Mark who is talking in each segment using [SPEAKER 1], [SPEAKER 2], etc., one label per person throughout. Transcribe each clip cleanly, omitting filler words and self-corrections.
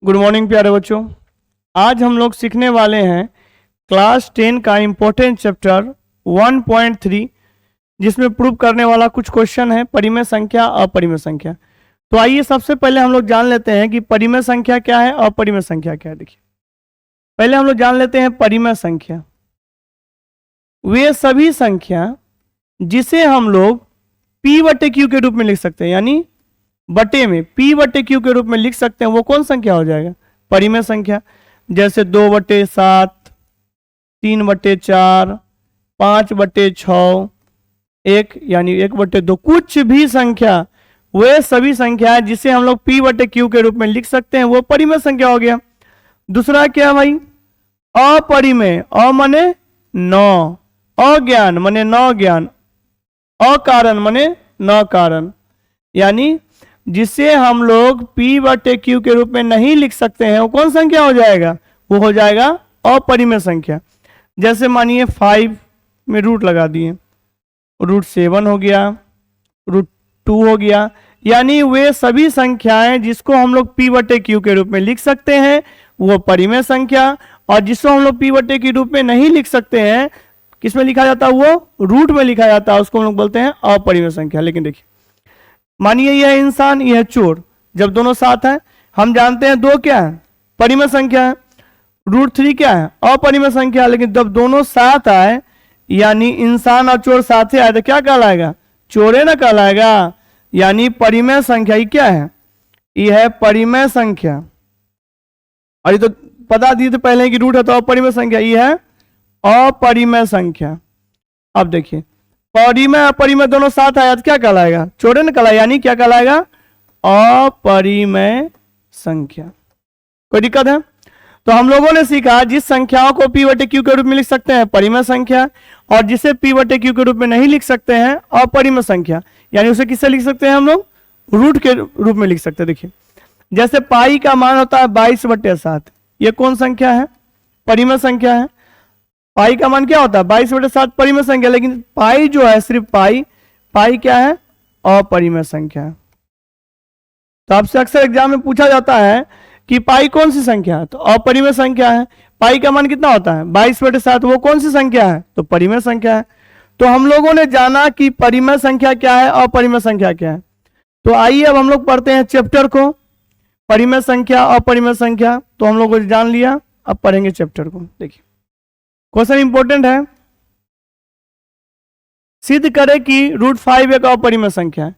[SPEAKER 1] Good morning प्यारे बच्चों। आज हम लोग सीखने वाले हैं क्लास 10 का इम्पोर्टेंट चैप्टर 1.3 जिसमें प्रूव करने वाला कुछ क्वेश्चन है परिमेय संख्या अपरिमेय संख्या। तो आइए सबसे पहले हम लोग जान लेते हैं कि परिमेय संख्या क्या है और अपरिमेय संख्या क्या है। देखिए पहले हम लोग जान लेते हैं परिमेय संख्या। वे सभी संख्या जिसे हम लोग p/q के रूप में लिख सकते हैं, यानी बटे में p/q के रूप में लिख सकते हैं, वो कौन संख्या हो जाएगा? परिमेय संख्या। जैसे 2/7, 3/4, 5/6, 1 यानी 1/2, कुछ भी संख्या, वे सभी संख्या जिसे हम लोग p/q के रूप में लिख सकते हैं वो परिमेय संख्या हो गया। दूसरा क्या भाई? अपरिमेय। अ माने 9, अज्ञान माने 9 ज्ञान, अकारण माने 9 कारण, यानी जिसे हम लोग p/q के रूप में नहीं लिख सकते हैं वो कौन संख्या हो जाएगा? वो हो जाएगा अपरिमेय संख्या। जैसे मानिए 5 में रूट लगा दिए, √7 हो गया, √2 हो गया, यानी वे सभी संख्याएं जिसको हम लोग p/q के रूप में लिख सकते हैं वो परिमेय संख्या, और जिसको हम लोग p/q के रूप में नहीं लिख सकते हैं, किस में लिखा जाता है? वो रूट में लिखा जाता है, उसको हम लोग बोलते हैं अपरिमेय संख्या। लेकिन देखिए मानिए यह इंसान, यह चोर, जब दोनों साथ हैं, हम जानते हैं 2 क्या है? परिमेय संख्या है। √3 क्या है? अपरिमेय संख्या। लेकिन जब दोनों साथ आए, यानी इंसान और चोर साथ आए, तो क्या कहलाएगा? चोरे ना कहलाएगा। यानी परिमेय संख्या ही क्या है? यह है परिमेय संख्या। और ये तो बता दिए थे पहले कि रूट है तो अपरिमेय संख्या, यह है अपरिमेय संख्या। अब देखिए परिमेय अपरिमेय दोनों साथ आया तो क्या कहलाएगा? चोरे न कहलाएगा, यानी क्या कहलाएगा? अपरिमेय संख्या। कोई दिक्कत है? तो हम लोगों ने सीखा जिस संख्याओं को p/q के रूप में लिख सकते हैं परिमेय संख्या, और जिसे p/q के रूप में नहीं लिख सकते हैं अपरिमेय संख्या, यानी उसे किससे लिख सकते हैं हम लोग? रूट के रूप में लिख सकते हैं। देखिए जैसे पाई का मान होता है 22/7, ये कौन संख्या है? परिमेय संख्या है। पाई का मान क्या होता है? 22/7 परिमेय संख्या। लेकिन पाई जो है, सिर्फ पाई क्या है? अपरिमेय संख्या है। तो आपसे अक्सर एग्जाम में पूछा जाता है कि पाई कौन सी संख्या है? तो अपरिमेय संख्या है। पाई का मान कितना होता है? 22/7, वो कौन सी संख्या है? तो परिमेय संख्या है। तो हम लोगों ने जाना कि परिमेय संख्या क्या है, अपरिमेय संख्या क्या है। तो आइए अब हम लोग पढ़ते हैं चैप्टर को, परिमेय संख्या अपरिमेय संख्या। तो हम लोग को जान लिया, अब पढ़ेंगे चैप्टर को। देखिए क्वेश्चन इंपॉर्टेंट है। सिद्ध करे कि √5 एक अपरिमेय संख्या है।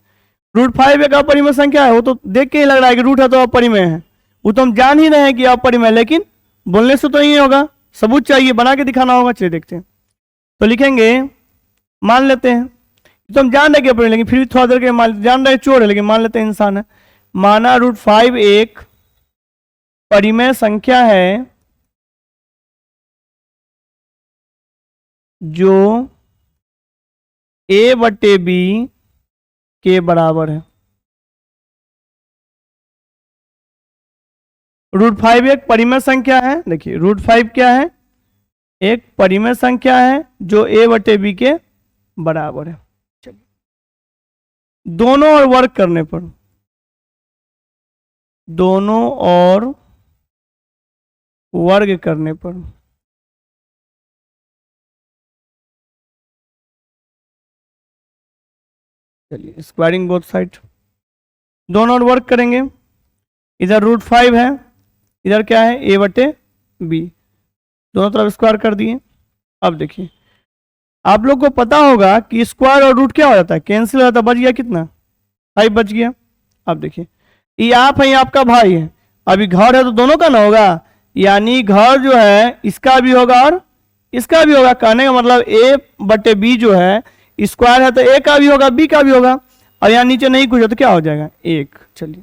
[SPEAKER 1] √5 एक अपरिमेय संख्या है, वो तो देख के ही लग रहा है कि रूट है तो अपरिमेय है, वो तो हम जान ही रहे हैं कि अपरिमेय, लेकिन बोलने से तो नहीं होगा, सबूत चाहिए, बना के दिखाना होगा। चलिए देखते हैं। तो लिखेंगे, मान लेते हैं तो हम जान रहे कि अपरिमेय, लेकिन फिर भी थोड़ा देर के जान रहे चोर है, लेकिन मान लेते हैं इंसान है। माना √5 एक परिमेय संख्या है जो a/b के बराबर है। √5 एक परिमेय संख्या है। देखिए √5 क्या है? एक परिमेय संख्या है जो a/b के बराबर है। चलिए दोनों और वर्ग करने पर, दोनों और वर्ग करने पर चलिए स्क्वायरिंग बोथ साइड, दोनों और वर्क करेंगे। इधर √5 है, इधर क्या है? a/b, दोनों तरफ स्क्वायर कर दिए। अब देखिए आप लोग को पता होगा कि स्क्वायर और रूट क्या हो जाता है? कैंसिल हो जाता है। बच गया कितना? 5 बच गया। अब देखिए ये आप है, आपका भाई है, अभी घर है तो दोनों का ना होगा, यानी घर जो है इसका भी होगा और इसका भी होगा। कहने का मतलब a/b जो है स्क्वायर है तो a का भी होगा, b का भी होगा, और यहाँ नीचे नहीं कुछ हो तो क्या हो जाएगा? 1। चलिए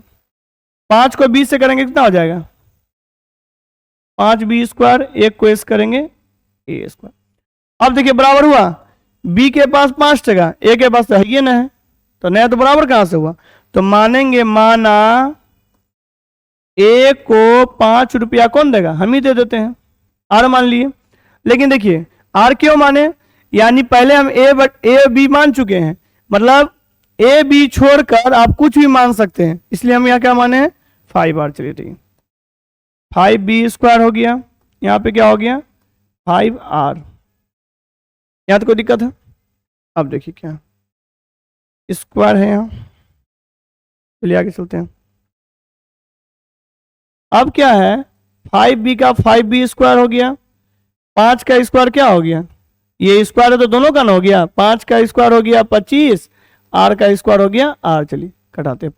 [SPEAKER 1] 5 को 20 से करेंगे कितना हो जाएगा? 5b², 1 को s करेंगे a²। अब देखिए बराबर हुआ, b के पास 5 टका, a के पास तो है ही ना है, तो नया तो बराबर कहां से हुआ? तो मानेंगे, माना a को 5 रुपया कौन देगा? हम ही दे देते हैं, r मान लिए। लेकिन देखिए r क्यों माने? यानी पहले हम a/b मान चुके हैं, मतलब a/b छोड़कर आप कुछ भी मान सकते हैं, इसलिए हम यहाँ क्या माने हैं? 5r। चलिए ठीक है। 5b² हो गया, यहाँ पे क्या हो गया 5r। यहाँ तो कोई दिक्कत है? अब देखिए क्या स्क्वायर है यहाँ, चलिए आगे चलते हैं। अब क्या है 5b का 5b² हो गया, 5 का स्क्वायर क्या हो गया, ये स्क्वायर है तो दोनों का ना हो गया, 5 का स्क्वायर हो गया 25, r का स्क्वायर हो गया r। चलिए कटाते हैं,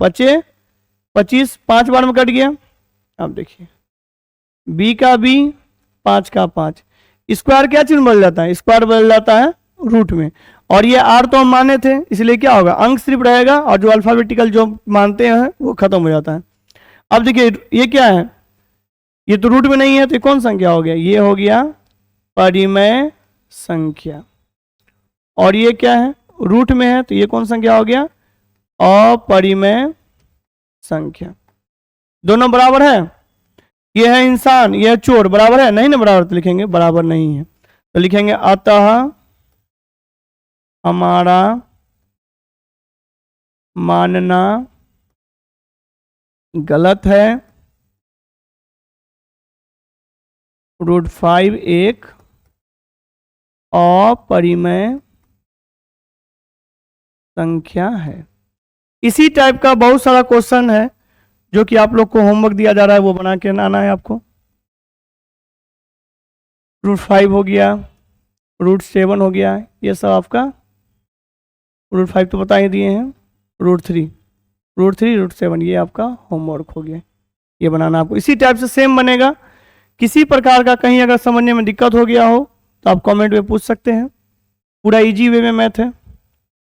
[SPEAKER 1] 25 5 बार में कट गया। अब देखिए b का b, 5 का 5, स्क्वायर क्या चीज बदल जाता है, स्क्वायर बदल जाता है रूट में, और ये r तो हम माने थे इसलिए क्या होगा अंक सिर्फ रहेगा और जो अल्फाबेटिकल जो मानते हैं वो खत्म हो जाता है। अब देखिए ये क्या है, ये तो रूट में नहीं है तो ये कौन संख्या हो गया, ये हो गया परिमेय संख्या, और ये क्या है रूट में है तो ये कौन संख्या हो गया अपरिमेय संख्या। दोनों बराबर है, ये है इंसान ये है चोर, बराबर है नहीं ना, बराबर तो लिखेंगे बराबर नहीं है तो लिखेंगे अतः हमारा मानना गलत है, √5 एक अपरिमेय संख्या है। इसी टाइप का बहुत सारा क्वेश्चन है जो कि आप लोग को होमवर्क दिया जा रहा है, वो बना के आना है आपको। √5 हो गया, √7 हो गया, ये सब आपका √5 तो बता ही दिए हैं, √3 √7 ये आपका होमवर्क हो गया, ये बनाना आपको। इसी टाइप से सेम बनेगा। किसी प्रकार का कहीं अगर समझने में दिक्कत हो गया हो तो आप कमेंट में पूछ सकते हैं, पूरा इजी वे में मैथ है।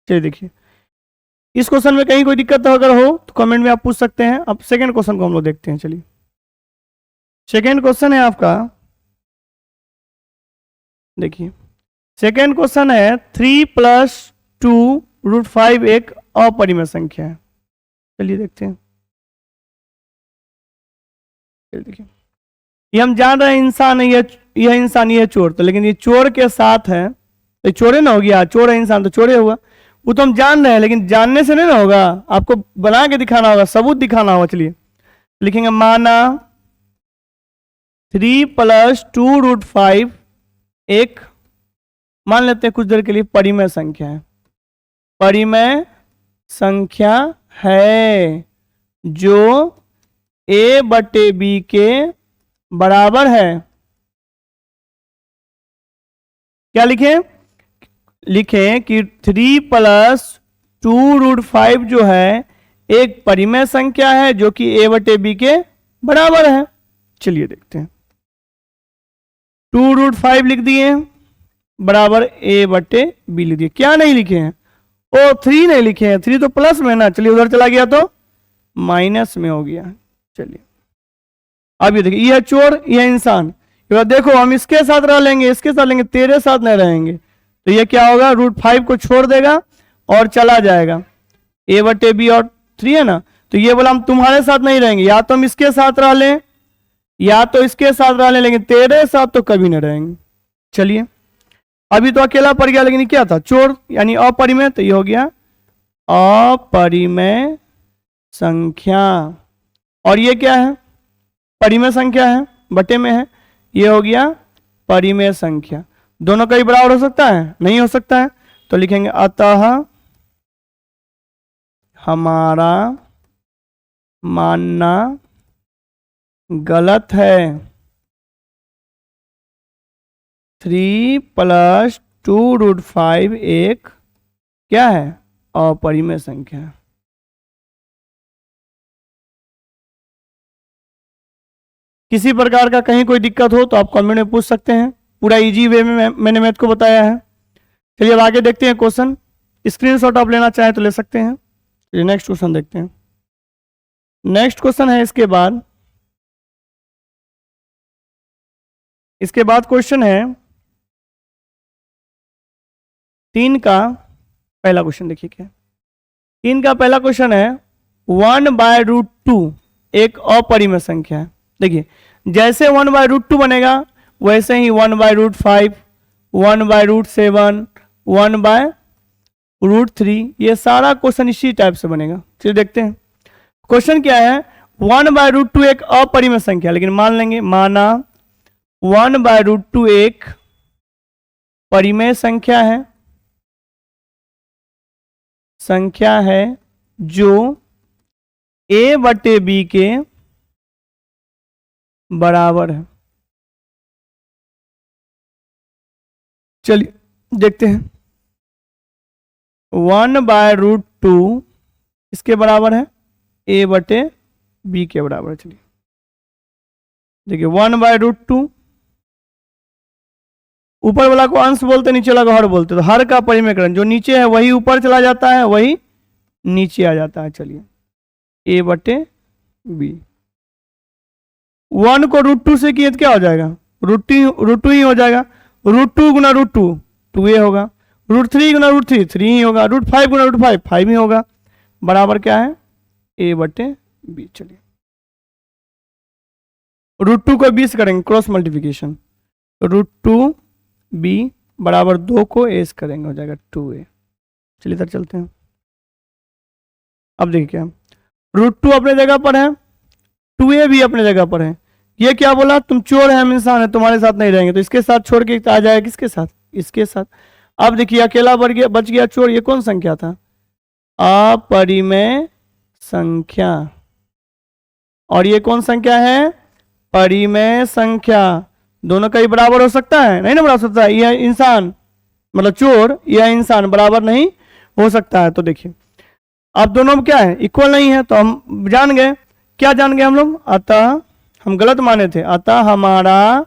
[SPEAKER 1] चलिए देखिए इस क्वेश्चन में कहीं कोई दिक्कत अगर हो तो कमेंट में आप पूछ सकते हैं। अब सेकंड क्वेश्चन को हम लोग देखते हैं। चलिए सेकंड क्वेश्चन है आपका, देखिए सेकंड क्वेश्चन है 3 + 2 √5 एक अपरिमेय संख्या है। चलिए देखते हैं। चलिए देखिए ये हम जान रहे हैं इंसान है, यह इंसान ये चोर, तो लेकिन ये चोर के साथ है तो चोरे ना हो गया, चोर है इंसान तो चोरे हुआ, वो तो हम जान रहे हैं लेकिन जानने से नहीं ना होगा, आपको बना के दिखाना होगा, सबूत दिखाना होगा। चलिए लिखेंगे माना 3 + 2 √5 एक, मान लेते हैं कुछ देर के लिए परिमेय संख्या है, परिमेय संख्या है जो a/b के बराबर है। क्या लिखें, लिखें कि 3 + 2 √5 जो है एक परिमेय संख्या है जो कि a/b के बराबर है। चलिए देखते हैं, 2 √5 लिख दिए बराबर a/b लिख दिए। क्या नहीं लिखे हैं, ओ 3 नहीं लिखे हैं, 3 तो प्लस में ना, चलिए उधर चला गया तो माइनस में हो गया। चलिए अब ये देखिए यह चोर यह इंसान, देखो हम इसके साथ रह लेंगे इसके साथ लेंगे, तेरे साथ नहीं रहेंगे, तो ये क्या होगा √5 को छोड़ देगा और चला जाएगा, a/b और 3 है ना, तो ये बोला हम तुम्हारे साथ नहीं रहेंगे, या तो हम इसके साथ रह लें या तो इसके साथ रह लें, लेकिन तेरे साथ तो कभी नहीं रहेंगे। चलिए अभी तो अकेला पड़ गया, लेकिन क्या था चोर यानी अपरिमेय, तो ये हो गया अपरिमेय संख्या, और ये क्या है परिमेय संख्या है, बटे में है, ये हो गया परिमेय संख्या। दोनों का ही बराबर हो सकता है, नहीं हो सकता है, तो लिखेंगे अतः हमारा मानना गलत है, 3 + 2 √5 एक क्या है अपरिमेय संख्या है। किसी प्रकार का कहीं कोई दिक्कत हो तो आप कमेंट में पूछ सकते हैं, पूरा इजी वे में मैंने मैथ को बताया है। चलिए अब आगे देखते हैं क्वेश्चन, स्क्रीनशॉट आप लेना चाहें तो ले सकते हैं। चलिए नेक्स्ट क्वेश्चन देखते हैं। नेक्स्ट क्वेश्चन है इसके बाद क्वेश्चन है 3 का पहला क्वेश्चन। देखिए क्या 3 का पहला क्वेश्चन है 1/√2 एक अपरिमेय संख्या है। देखिए जैसे 1/√2 बनेगा वैसे ही 1/√5 1/√7 1/√3 ये सारा क्वेश्चन इसी टाइप से बनेगा। चलिए देखते हैं क्वेश्चन क्या है 1/√2 एक अपरिमेय संख्या, लेकिन मान लेंगे, माना 1/√2 एक परिमेय संख्या है जो a/b के बराबर है। चलिए देखते हैं, 1/√2 इसके बराबर है, a/b के बराबर है। चलिए देखिए 1/√2, ऊपर वाला को अंश बोलते, नीचे वाला को हर बोलते, तो हर का परिमेयकरण जो नीचे है वही ऊपर चला जाता है, वही नीचे आ जाता है। चलिए a/b, 1 को √2 से किए तो क्या हो जाएगा, √2 ही हो जाएगा। √2 गुना √2 2a होगा, √3 गुना √3 3 ही होगा, √5 गुना √5 5 ही होगा, बराबर क्या है, a/b। चलिए √2 को 20 करेंगे क्रॉस मल्टीप्लिकेशन, √2b बराबर 2 को a करेंगे, हो जाएगा 2a। चलिए इधर चलते हैं। अब देखिए क्या, √2 अपने जगह पर है, 2a भी अपने जगह पर है। ये क्या बोला, तुम चोर है हम इंसान है, तुम्हारे साथ नहीं रहेंगे, तो इसके साथ छोड़ के आ जाएगा, किसके साथ, इसके साथ। अब देखिए अकेला बच गया चोर, ये कौन संख्या था, अपरिमेय संख्या, और ये कौन संख्या है, परिमेय संख्या। दोनों का ही बराबर हो सकता है, नहीं ना बराबर हो सकता है, यह इंसान मतलब चोर, यह इंसान बराबर नहीं हो सकता है। तो देखिए अब दोनों में क्या है, इक्वल नहीं है, तो हम जान गए, क्या जान गए हम लोग, अतः हम गलत माने थे, अतः हमारा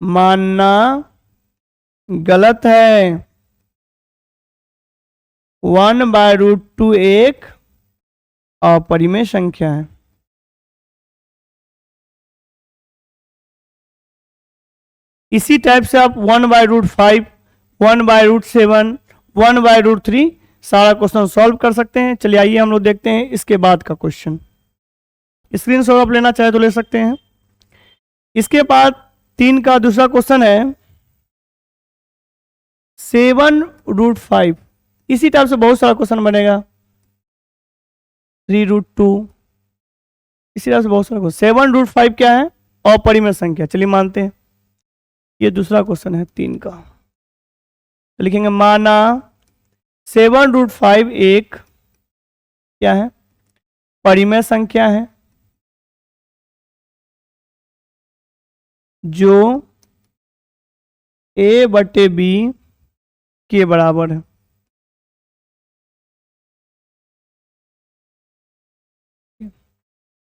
[SPEAKER 1] मानना गलत है। 1/√2 एक अपरिमेय संख्या है। इसी टाइप से आप 1/√5, 1/√7, 1/√3 सारा क्वेश्चन सॉल्व कर सकते हैं। चलिए आइए हम लोग देखते हैं इसके बाद का क्वेश्चन। स्क्रीनशॉट आप लेना चाहे तो ले सकते हैं। इसके बाद 3 का दूसरा क्वेश्चन है 7√5। इसी टाइप से बहुत सारा क्वेश्चन बनेगा, 3√2, इसी टाइप से बहुत सारा क्वेश्चन। 7√5 क्या है, अपरिमेय संख्या। चलिए मानते हैं, ये दूसरा क्वेश्चन है 3 का। तो लिखेंगे माना 7√5 एक क्या है, परिमेय संख्या है जो a/b के बराबर है।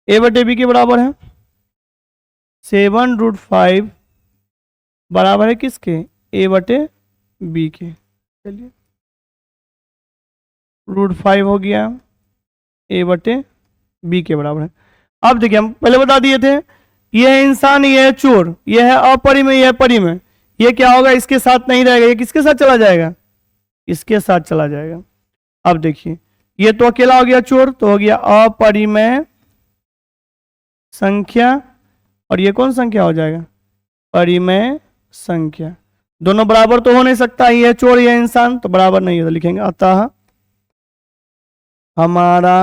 [SPEAKER 1] a/b के बराबर है, 7√5 बराबर है किसके, a/b के। चलिए √5 हो गया, a/b के बराबर है। अब देखिए हम पहले बता दिए थे, यह इंसान, यह है चोर, यह है अपरिमेय, यह परिमेय, ये क्या होगा, इसके साथ नहीं रहेगा, ये किसके साथ चला जाएगा, इसके साथ चला जाएगा। अब देखिए ये तो अकेला हो गया चोर, तो हो गया अपरिमेय संख्या, और ये कौन संख्या हो जाएगा, परिमेय संख्या। दोनों बराबर तो हो नहीं सकता, ये चोर ये इंसान, तो बराबर नहीं है, तो लिखेंगे अतः हमारा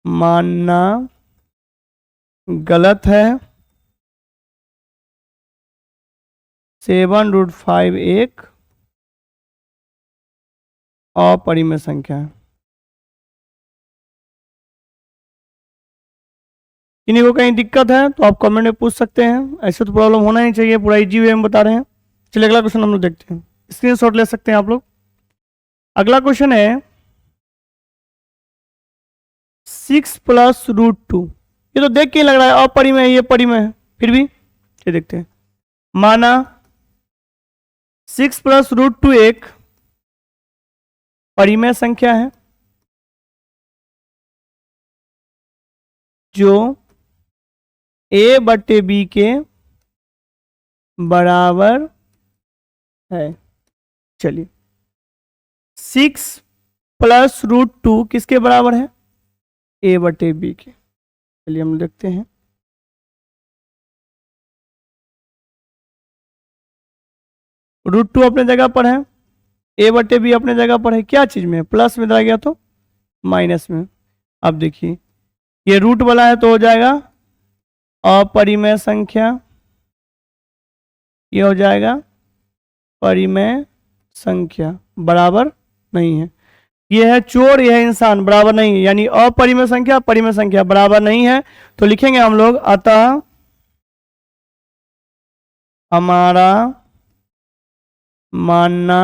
[SPEAKER 1] मानना गलत है, 7√5 एक अपरिमेय संख्या है। किन्हीं को कहीं दिक्कत है तो आप कमेंट में पूछ सकते हैं, ऐसे तो प्रॉब्लम होना ही चाहिए, पूरा इजी वे में बता रहे हैं। चलिए अगला क्वेश्चन हम लोग देखते हैं, स्क्रीनशॉट ले सकते हैं आप लोग। अगला क्वेश्चन है 6 + √2। ये तो देख के ही लग रहा है अपरिमेय है, ये परिमेय है, फिर भी ये देखते हैं। माना 6 + √2 एक परिमेय संख्या है जो a/b के बराबर है। चलिए 6 + √2 किसके बराबर है, a/b के। चलिए हम देखते हैं, √2 अपने जगह पर है, a/b अपने जगह पर है, क्या चीज में, प्लस में रह गया तो माइनस में। अब देखिए ये रूट वाला है तो हो जाएगा अपरिमेय संख्या, ये हो जाएगा परिमेय संख्या, बराबर नहीं है। ये है चोर, ये है इंसान, बराबर नहीं है, यानी अपरिमेय संख्या परिमेय संख्या बराबर नहीं है। तो लिखेंगे हम लोग अतः हमारा मानना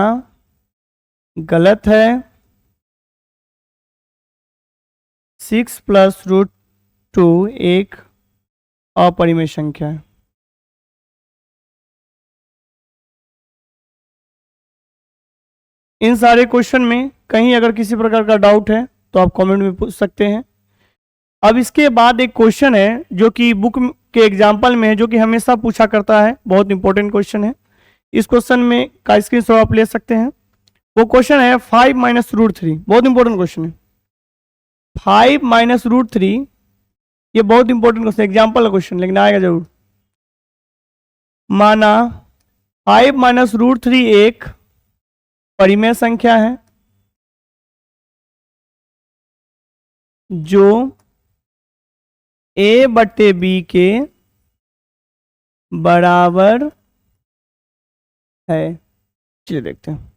[SPEAKER 1] गलत है 6 + √2 एक अपरिमेय संख्या है। इन सारे क्वेश्चन में कहीं अगर किसी प्रकार का डाउट है तो आप कमेंट में पूछ सकते हैं। अब इसके बाद एक क्वेश्चन है जो कि बुक के एग्जाम्पल में है, जो कि हमेशा पूछा करता है, बहुत इंपॉर्टेंट क्वेश्चन है। इस क्वेश्चन में का स्क्रीनशॉट आप ले सकते हैं। वो क्वेश्चन है 5 - √3, बहुत इंपॉर्टेंट क्वेश्चन है। 5 - √3 ये बहुत इंपॉर्टेंट क्वेश्चन, एग्जाम्पल का क्वेश्चन, लेकिन आएगा जरूर। माना 5 - √3 एक परिमेय संख्या है जो a/b के बराबर है। चलिए देखते हैं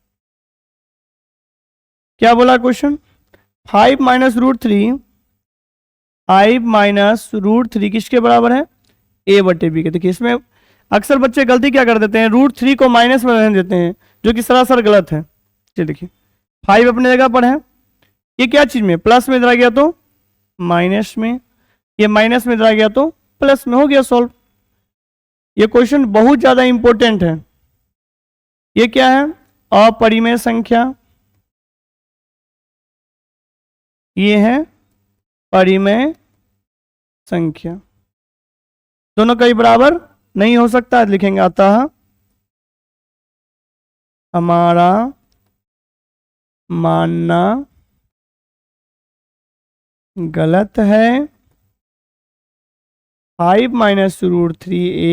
[SPEAKER 1] क्या बोला क्वेश्चन। 5 - √3, 5 - √3 किसके बराबर है, a/b के। देखिए इसमें अक्सर बच्चे गलती क्या कर देते हैं, √3 को माइनस में रहने देते हैं, जो कि सरासर गलत है। चलिए देखिए 5 अपने जगह पर है, ये क्या चीज में, प्लस में इधर आ गया तो माइनस में, ये माइनस में इधर आ गया तो प्लस में, हो गया सॉल्व। ये क्वेश्चन बहुत ज्यादा इंपॉर्टेंट है। ये क्या है, अपरिमेय संख्या, ये है परिमेय संख्या, दोनों कई बराबर नहीं हो सकता, लिखेंगे अतः हमारा मानना गलत है 5 - √3 एक